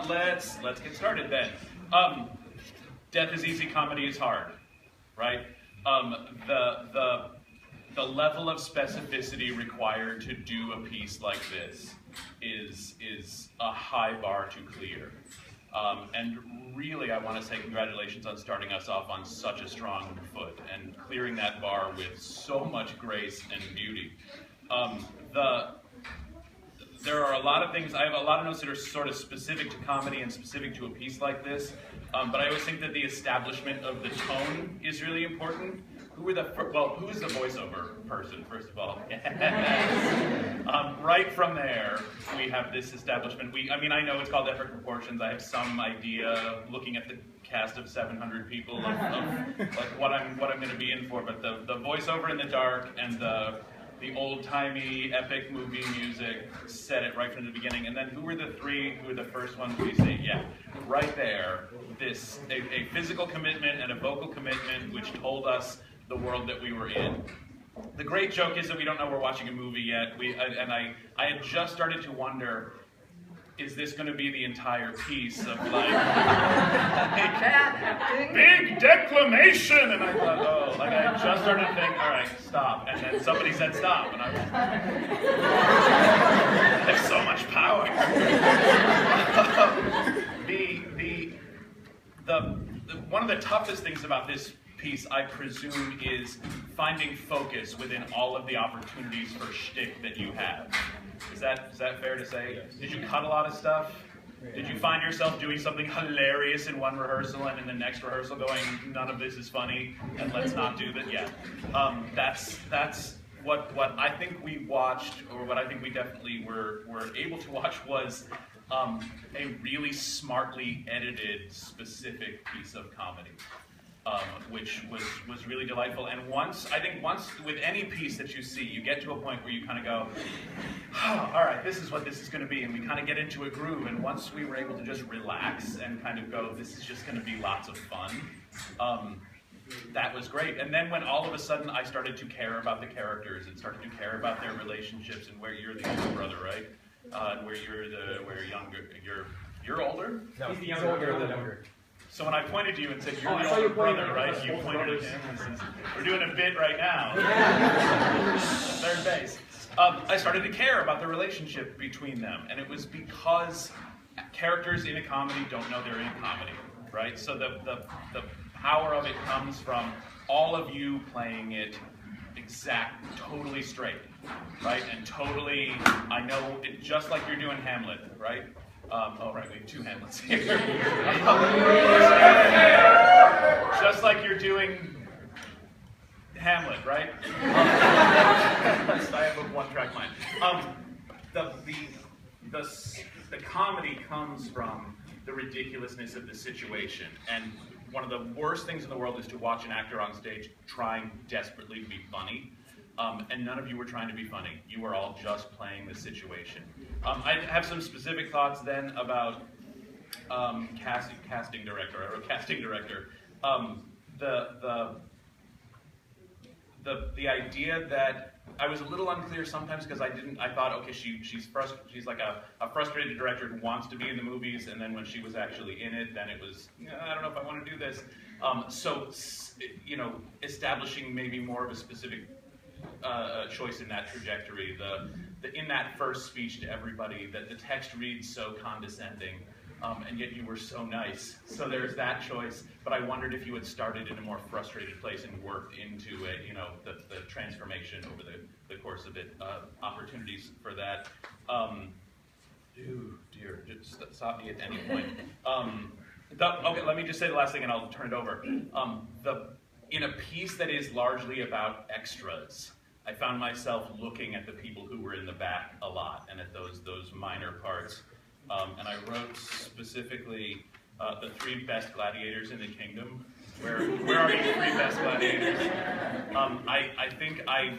Let's get started then. Death is easy, comedy is hard, right? The level of specificity required to do a piece like this is a high bar to clear. And really, I want to say congratulations on starting us off on such a strong foot and clearing that bar with so much grace and beauty. There are a lot of things, I have a lot of notes that are sort of specific to comedy and specific to a piece like this, but I always think that the establishment of the tone is really important. Who is the voiceover person, first of all? Right from there, we have this establishment. I know it's called Epic Proportions. I have some idea, looking at the cast of 700 people, of like what I'm going to be in for. But the voiceover in the dark and the old-timey epic movie music set it right from the beginning. And then who were the first ones we see? Yeah, right there. A physical commitment and a vocal commitment which told us the world that we were in. The great joke is that we don't know we're watching a movie yet. I had just started to wonder, is this going to be the entire piece of like big declamation? And I thought, I had just started to think, all right, stop. And then somebody said stop, and I have so much power. One of the toughest things about this piece, I presume, is finding focus within all of the opportunities for shtick that you have. Is that fair to say? Yes. Did you cut a lot of stuff? Did you find yourself doing something hilarious in one rehearsal and in the next rehearsal going, none of this is funny, and let's not do that? Yeah. That's what I think we watched, or what I think we definitely were able to watch, was a really smartly edited, specific piece of comedy. Which was really delightful. And once with any piece that you see, you get to a point where you kind of go, oh, all right, this is what this is going to be, and we kind of get into a groove. And once we were able to just relax and kind of go, this is just going to be lots of fun, that was great. And then when all of a sudden I started to care about the characters and started to care about their relationships, and where you're the older brother, right? And where you're younger, you're older? No, he's the younger. So when I pointed to you and said, you're the older brother, right? You pointed at him and said, we're doing a bit right now. Third base. I started to care about the relationship between them. And it was because characters in a comedy don't know they're in a comedy, right? So the power of it comes from all of you playing it totally straight, right? And totally, I know, just like you're doing Hamlet, right? Right, we have two Hamlets here. Just like you're doing Hamlet, right? I have a one-track mind. The comedy comes from the ridiculousness of the situation, and one of the worst things in the world is to watch an actor on stage trying desperately to be funny. And none of you were trying to be funny. You were all just playing the situation. I have some specific thoughts then about casting director. I wrote casting director. The idea that I was a little unclear sometimes because I thought, okay, she's like a frustrated director who wants to be in the movies, and then when she was actually in it, then it was, I don't know if I want to do this. Establishing maybe more of a specific choice in that trajectory. In that first speech to everybody, that the text reads so condescending, and yet you were so nice. So there's that choice. But I wondered if you had started in a more frustrated place and worked into it, the transformation over the course of it. Opportunities for that. Dear, just stop me at any point. Okay, let me just say the last thing, and I'll turn it over. In a piece that is largely about extras, I found myself looking at the people who were in the back a lot, and at those minor parts. And I wrote specifically the 3 best gladiators in the kingdom. Where are you 3 best gladiators? I think I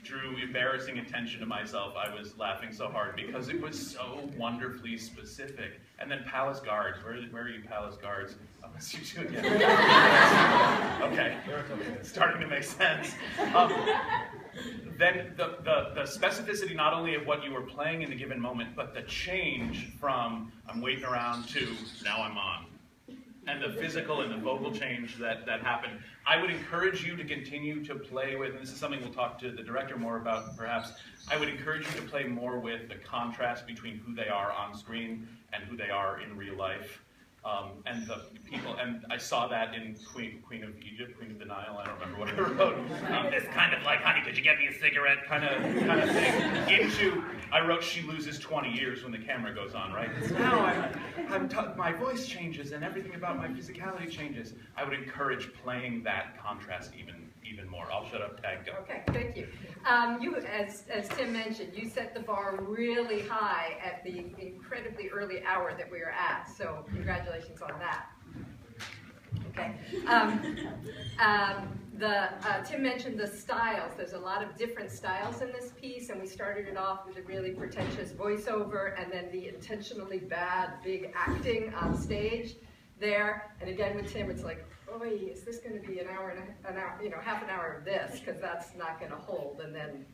drew embarrassing attention to myself. I was laughing so hard because it was so wonderfully specific. And then palace guards. Where are you palace guards? Oh, it's you too again. Okay, it's starting to make sense. then the specificity not only of what you were playing in the given moment, but the change from I'm waiting around to now I'm on. And the physical and the vocal change that happened. I would encourage you to continue to play with, and this is something we'll talk to the director more about perhaps, I would encourage you to play more with the contrast between who they are on screen and who they are in real life. And the people, and I saw that in Queen of Egypt, Queen of Denial, I don't remember what I wrote. This kind of like, honey, could you get me a cigarette kind of thing. I wrote she loses 20 years when the camera goes on, right? Now my voice changes and everything about my physicality changes. I would encourage playing that contrast even more. I'll shut up, tag, go. Okay, thank you. You, as Tim mentioned, you set the bar really high at the incredibly early hour that we were at, so congratulations on that. Okay. Tim mentioned the styles. There's a lot of different styles in this piece, and we started it off with a really pretentious voiceover, and then the intentionally bad, big acting on stage there. And again with Tim, it's like, oh, is this going to be an hour, half an hour of this, because that's not going to hold. And then,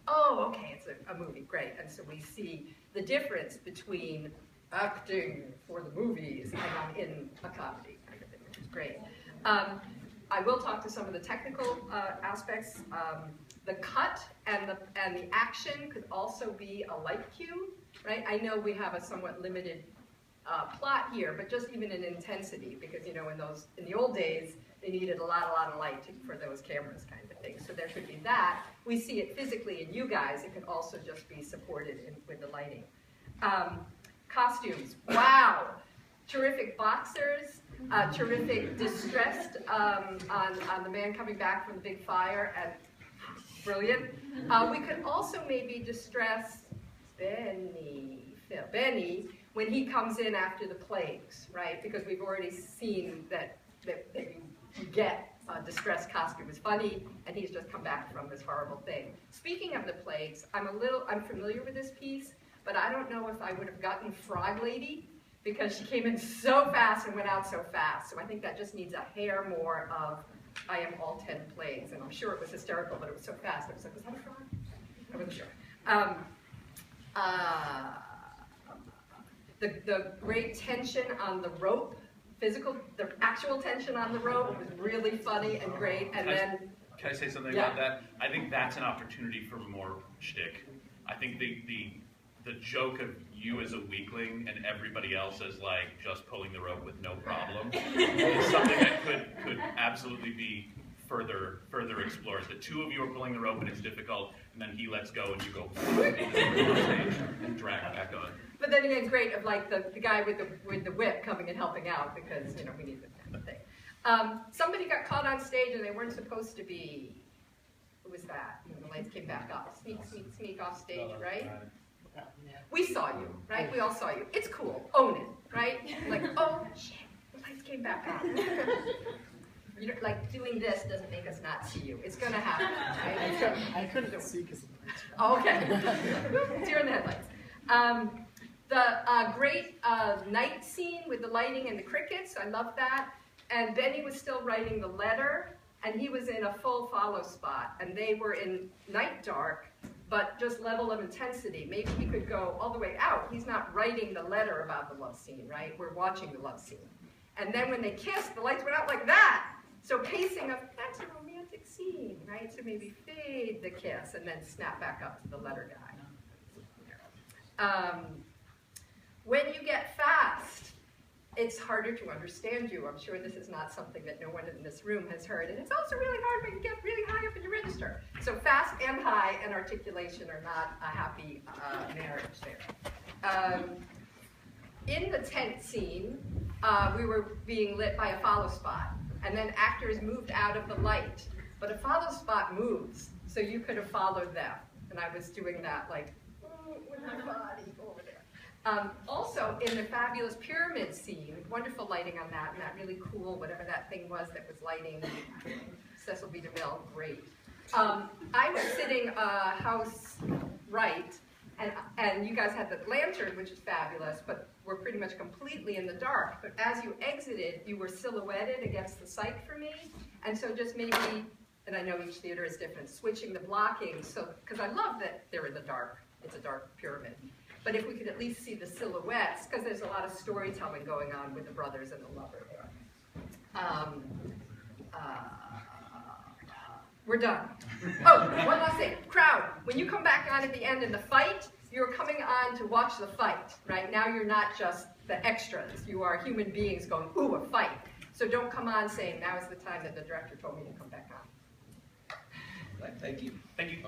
oh, okay, it's a movie, great. And so we see the difference between acting for the movies and in a comedy kind of thing, which is great. I will talk to some of the technical aspects. The cut and the action could also be a light cue, right? I know we have a somewhat limited plot here, but just even in intensity, because in the old days they needed a lot of light for those cameras kind of thing. So there could be that. We see it physically in you guys. It could also just be supported with the lighting. Costumes, wow, terrific boxers, terrific distressed on the man coming back from the big fire, and brilliant. We could also maybe distress Benny when he comes in after the plagues, right? Because we've already seen that you get a distressed costume is funny, and he's just come back from this horrible thing. Speaking of the plagues, I'm familiar with this piece, but I don't know if I would have gotten Frog Lady, because she came in so fast and went out so fast. So I think that just needs a hair more of I am all 10 plagues. And I'm sure it was hysterical, but it was so fast. I was like, was that a frog? I wasn't sure. The great tension on the rope, the actual tension on the rope was really funny and great. And then, can I say something about that? I think that's an opportunity for more shtick. I think the joke of you as a weakling and everybody else as like just pulling the rope with no problem is something that could absolutely be further explored. The two of you are pulling the rope and it's difficult, and then he lets go and you go on stage and drag back on. But then again, great of like the guy with the whip coming and helping out, because we need that kind of thing. Somebody got caught on stage and they weren't supposed to be. Who was that? When the lights came back up, sneak off stage, right? We saw you, right? We all saw you. It's cool. Own it, right? Like, oh shit, the lights came back on. Like doing this doesn't make us not see you. It's gonna happen, right? I couldn't see because of the lights. Oh, okay. Deer in the headlights. The great night scene with the lighting and the crickets. I love that. And Benny was still writing the letter, and he was in a full follow spot, and they were in night dark, but just level of intensity. Maybe he could go all the way out. He's not writing the letter about the love scene, right? We're watching the love scene. And then when they kissed, the lights went out like that. So pacing of, that's a romantic scene, right? So maybe fade the kiss and then snap back up to the letter guy. When you get fast, it's harder to understand you. I'm sure this is not something that no one in this room has heard. And it's also really hard when you get really high up in your register. So fast and high and articulation are not a happy marriage there. In the tent scene, we were being lit by a follow spot. And then actors moved out of the light. But a follow spot moves, so you could have followed them. And I was doing that like, with my body over there. Also, in the fabulous pyramid scene, wonderful lighting on that, and that really cool, whatever that thing was that was lighting Cecil B. DeMille, great. I was sitting house right, and you guys had the lantern, which is fabulous, but we're pretty much completely in the dark. But as you exited, you were silhouetted against the sight for me, and so just maybe and I know each theater is different, switching the blocking, so, because I love that they're in the dark, it's a dark pyramid. But if we could at least see the silhouettes, because there's a lot of storytelling going on with the brothers and the lover there. We're done. Oh, one last thing. Crowd, when you come back on at the end in the fight, you're coming on to watch the fight, right? Now you're not just the extras. You are human beings going, ooh, a fight. So don't come on saying, now is the time that the director told me to come back on. Thank you. Thank you.